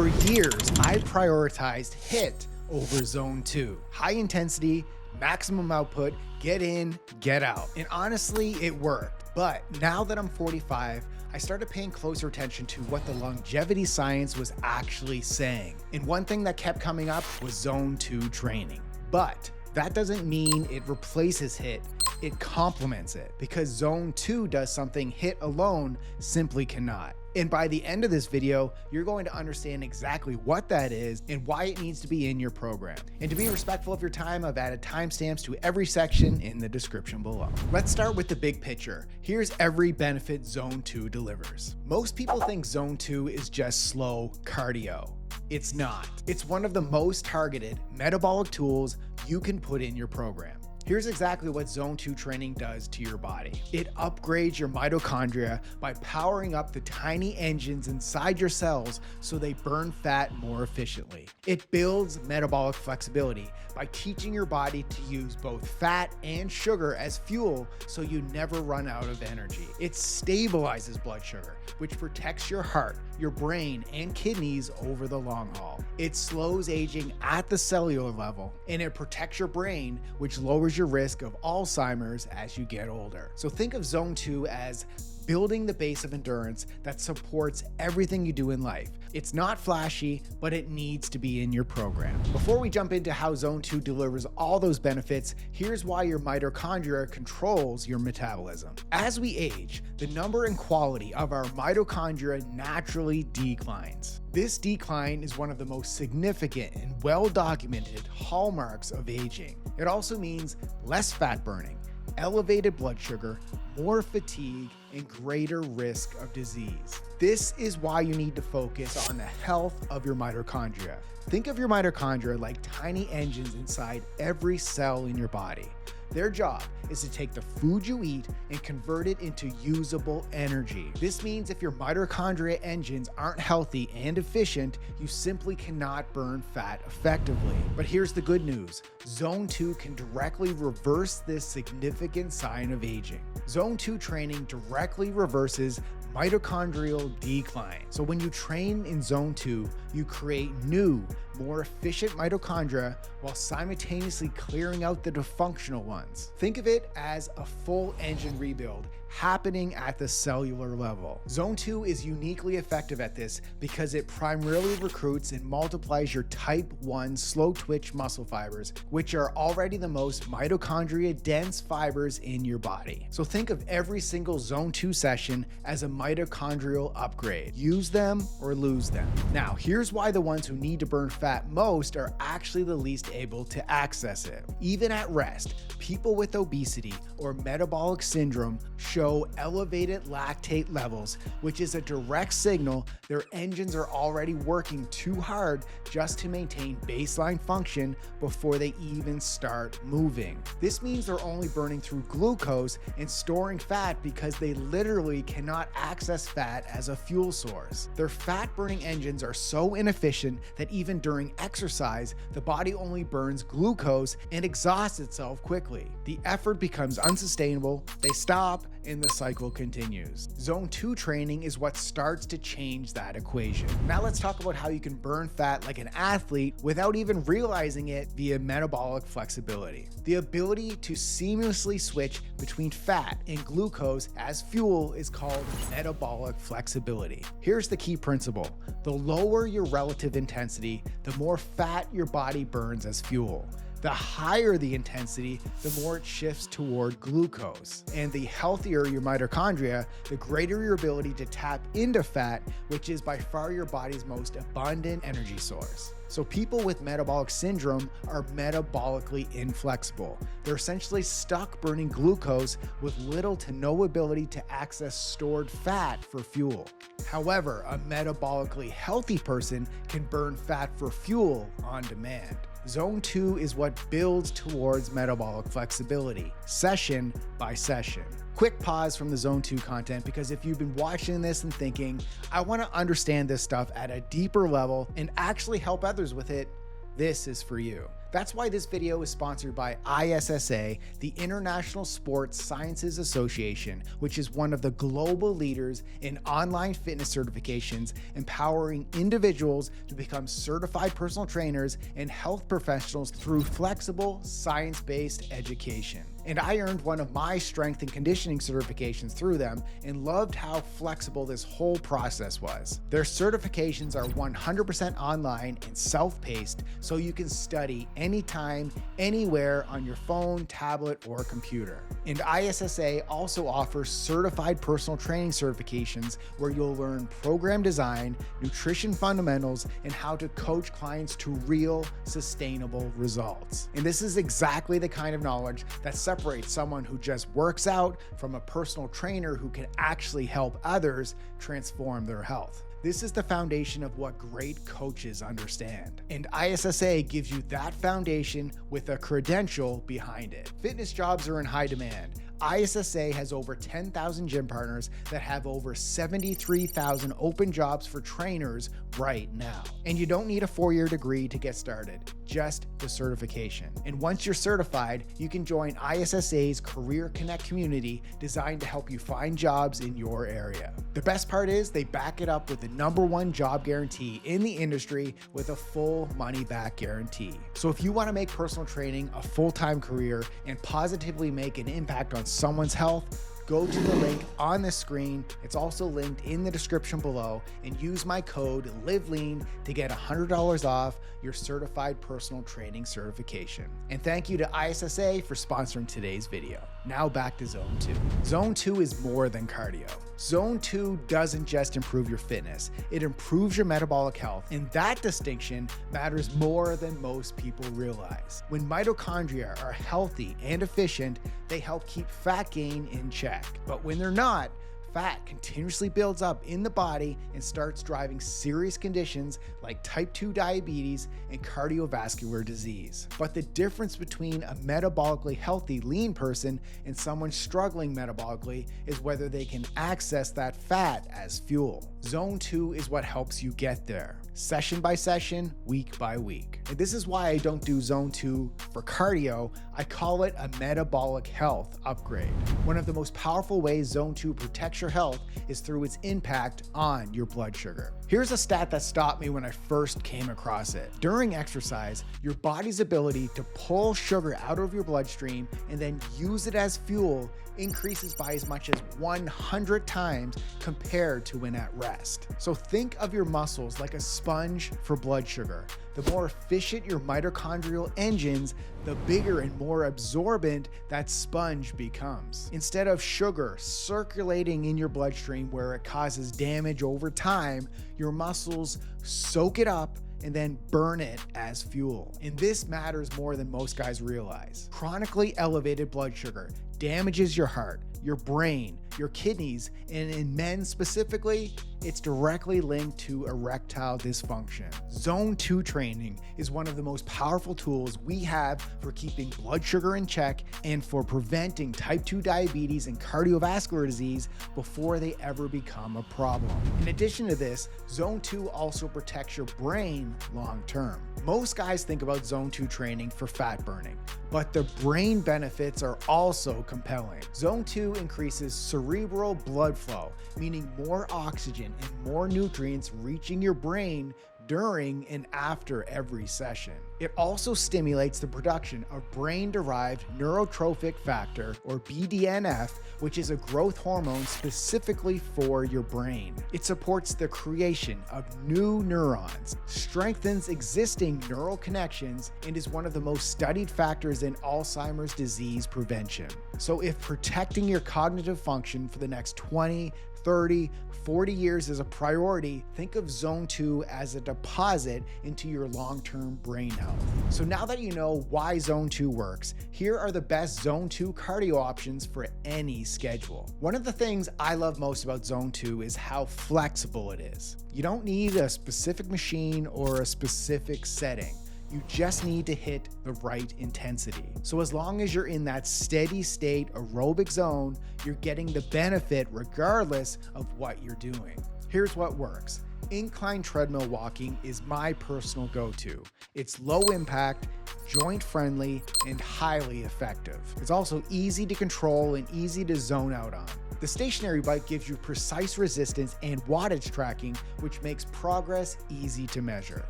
For years, I prioritized HIIT over Zone 2. High intensity, maximum output, get in, get out. And honestly, it worked. But now that I'm 45, I started paying closer attention to what the longevity science was actually saying. And one thing that kept coming up was Zone 2 training. But that doesn't mean it replaces HIIT. It complements it, because Zone 2 does something HIIT alone simply cannot. And by the end of this video, you're going to understand exactly what that is and why it needs to be in your program. And to be respectful of your time, I've added timestamps to every section in the description below. Let's start with the big picture. Here's every benefit Zone 2 delivers. Most people think Zone 2 is just slow cardio. It's not. It's one of the most targeted metabolic tools you can put in your program. Here's exactly what Zone 2 training does to your body. It upgrades your mitochondria by powering up the tiny engines inside your cells so they burn fat more efficiently. It builds metabolic flexibility by teaching your body to use both fat and sugar as fuel so you never run out of energy. It stabilizes blood sugar, which protects your heart, your brain, and kidneys over the long haul. It slows aging at the cellular level, and it protects your brain, which lowers your risk of Alzheimer's as you get older. So think of Zone 2 as building the base of endurance that supports everything you do in life. It's not flashy, but it needs to be in your program. Before we jump into how Zone 2 delivers all those benefits, here's why your mitochondria controls your metabolism. As we age, the number and quality of our mitochondria naturally declines. This decline is one of the most significant and well-documented hallmarks of aging. It also means less fat burning, elevated blood sugar, more fatigue, and greater risk of disease. This is why you need to focus on the health of your mitochondria. Think of your mitochondria like tiny engines inside every cell in your body. Their job is to take the food you eat and convert it into usable energy. This means if your mitochondria engines aren't healthy and efficient, you simply cannot burn fat effectively. But here's the good news. Zone 2 can directly reverse this significant sign of aging. Zone 2 training directly reverses mitochondrial decline. So when you train in Zone 2, you create new, more efficient mitochondria while simultaneously clearing out the dysfunctional ones. Think of it as a full engine rebuild happening at the cellular level. Zone 2 is uniquely effective at this because it primarily recruits and multiplies your type 1 slow twitch muscle fibers, which are already the most mitochondria dense fibers in your body. So think of every single Zone 2 session as a mitochondrial upgrade. Use them or lose them. Now, here's why the ones who need to burn fat most are actually the least able to access it. Even at rest, people with obesity or metabolic syndrome show elevated lactate levels, which is a direct signal their engines are already working too hard just to maintain baseline function before they even start moving. This means they're only burning through glucose and storing fat because they literally cannot access fat as a fuel source. Their fat burning engines are so inefficient that even during exercise, the body only burns glucose and exhausts itself quickly. The effort becomes unsustainable, they stop, and the cycle continues. Zone 2 training is what starts to change that equation. Now let's talk about how you can burn fat like an athlete without even realizing it via metabolic flexibility. The ability to seamlessly switch between fat and glucose as fuel is called metabolic flexibility. Here's the key principle. The lower your relative intensity, the more fat your body burns as fuel. The higher the intensity, the more it shifts toward glucose. And the healthier your mitochondria, the greater your ability to tap into fat, which is by far your body's most abundant energy source. So people with metabolic syndrome are metabolically inflexible. They're essentially stuck burning glucose with little to no ability to access stored fat for fuel. However, a metabolically healthy person can burn fat for fuel on demand. Zone 2 is what builds towards metabolic flexibility, session by session. Quick pause from the Zone 2 content, because if you've been watching this and thinking, I want to understand this stuff at a deeper level and actually help others with it, this is for you. That's why this video is sponsored by ISSA, the International Sports Sciences Association, which is one of the global leaders in online fitness certifications, empowering individuals to become certified personal trainers and health professionals through flexible, science-based education. And I earned one of my strength and conditioning certifications through them and loved how flexible this whole process was. Their certifications are 100% online and self-paced, so you can study anytime, anywhere on your phone, tablet, or computer. And ISSA also offers certified personal training certifications where you'll learn program design, nutrition fundamentals, and how to coach clients to real, sustainable results. And this is exactly the kind of knowledge that separates someone who just works out from a personal trainer who can actually help others transform their health. This is the foundation of what great coaches understand. And ISSA gives you that foundation with a credential behind it. Fitness jobs are in high demand. ISSA has over 10,000 gym partners that have over 73,000 open jobs for trainers right now. And you don't need a 4-year degree to get started, just the certification. And once you're certified, you can join ISSA's Career Connect community designed to help you find jobs in your area. The best part is they back it up with the #1 job guarantee in the industry with a full money-back guarantee. So if you want to make personal training a full-time career and positively make an impact on someone's health, go to the link on the screen. It's also linked in the description below, and use my code LIVELEAN to get $100 off your certified personal training certification. And thank you to ISSA for sponsoring today's video. Now back to Zone 2. Zone 2 is more than cardio. Zone 2 doesn't just improve your fitness, it improves your metabolic health, and that distinction matters more than most people realize. When mitochondria are healthy and efficient, they help keep fat gain in check. But when they're not, fat continuously builds up in the body and starts driving serious conditions like type 2 diabetes and cardiovascular disease. But the difference between a metabolically healthy lean person and someone struggling metabolically is whether they can access that fat as fuel. Zone 2 is what helps you get there, session by session, week by week. And this is why I don't do Zone 2 for cardio. I call it a metabolic health upgrade. One of the most powerful ways Zone 2 protects your health is through its impact on your blood sugar. Here's a stat that stopped me when I first came across it. During exercise, your body's ability to pull sugar out of your bloodstream and then use it as fuel increases by as much as 100 times compared to when at rest. So think of your muscles like a sponge for blood sugar. The more efficient your mitochondrial engines, the bigger and more absorbent that sponge becomes. Instead of sugar circulating in your bloodstream where it causes damage over time, your muscles soak it up and then burn it as fuel. And this matters more than most guys realize. Chronically elevated blood sugar damages your heart, your brain, your kidneys, and in men specifically, it's directly linked to erectile dysfunction. Zone 2 training is one of the most powerful tools we have for keeping blood sugar in check and for preventing type 2 diabetes and cardiovascular disease before they ever become a problem. In addition to this, Zone 2 also protects your brain long term. Most guys think about Zone 2 training for fat burning, but the brain benefits are also compelling. Zone 2 increases cerebral blood flow, meaning more oxygen and more nutrients reaching your brain during and after every session. It also stimulates the production of brain-derived neurotrophic factor, or BDNF, which is a growth hormone specifically for your brain. It supports the creation of new neurons, strengthens existing neural connections, and is one of the most studied factors in Alzheimer's disease prevention. So if protecting your cognitive function for the next 20, 30, 40 years is a priority, think of Zone 2 as a deposit into your long-term brain health. So now that you know why Zone 2 works, here are the best Zone 2 cardio options for any schedule. One of the things I love most about Zone 2 is how flexible it is. You don't need a specific machine or a specific setting. You just need to hit the right intensity. So as long as you're in that steady state aerobic zone, you're getting the benefit regardless of what you're doing. Here's what works. Incline treadmill walking is my personal go-to. It's low impact, joint friendly, and highly effective. It's also easy to control and easy to zone out on. The stationary bike gives you precise resistance and wattage tracking, which makes progress easy to measure.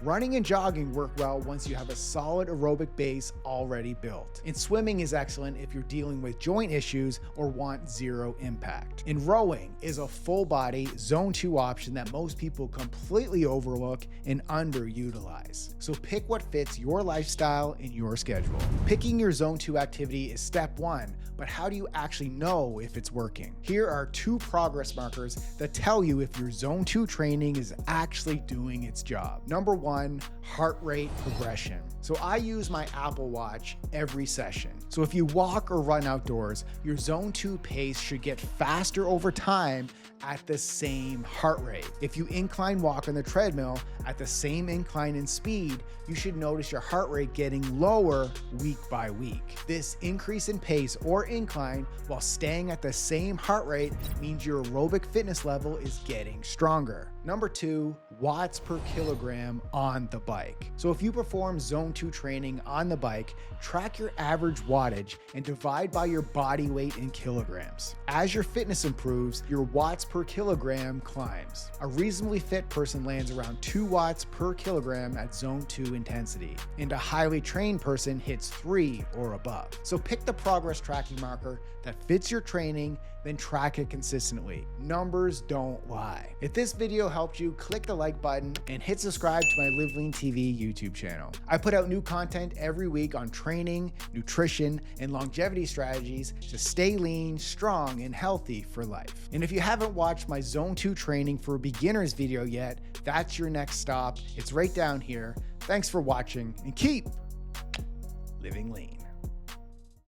Running and jogging work well once you have a solid aerobic base already built. And swimming is excellent if you're dealing with joint issues or want zero impact. And rowing is a full body zone 2 option that most people completely overlook and underutilize. So pick what fits your lifestyle and your schedule. Picking your zone 2 activity is step 1, but how do you actually know if it's working? Here are 2 progress markers that tell you if your zone 2 training is actually doing its job. Number 1, heart rate progression. So I use my Apple Watch every session. So if you walk or run outdoors, your zone 2 pace should get faster over time at the same heart rate. If you incline walk on the treadmill at the same incline and speed, you should notice your heart rate getting lower week by week. This increase in pace or incline while staying at the same heart rate means your aerobic fitness level is getting stronger. Number 2, watts per kilogram on the bike. So if you perform zone 2 training on the bike, track your average wattage and divide by your body weight in kilograms. As your fitness improves, your watts per kilogram climbs. A reasonably fit person lands around 2 watts per kilogram at zone 2 intensity, and a highly trained person hits 3 or above. So pick the progress tracking marker that fits your training, then track it consistently. Numbers don't lie. If this video helped you, click the like button and hit subscribe to my Live Lean TV YouTube channel. I put out new content every week on training, nutrition, and longevity strategies to stay lean, strong, and healthy for life. And if you haven't watched my Zone 2 training for beginners video yet, that's your next stop. It's right down here. Thanks for watching and keep living lean.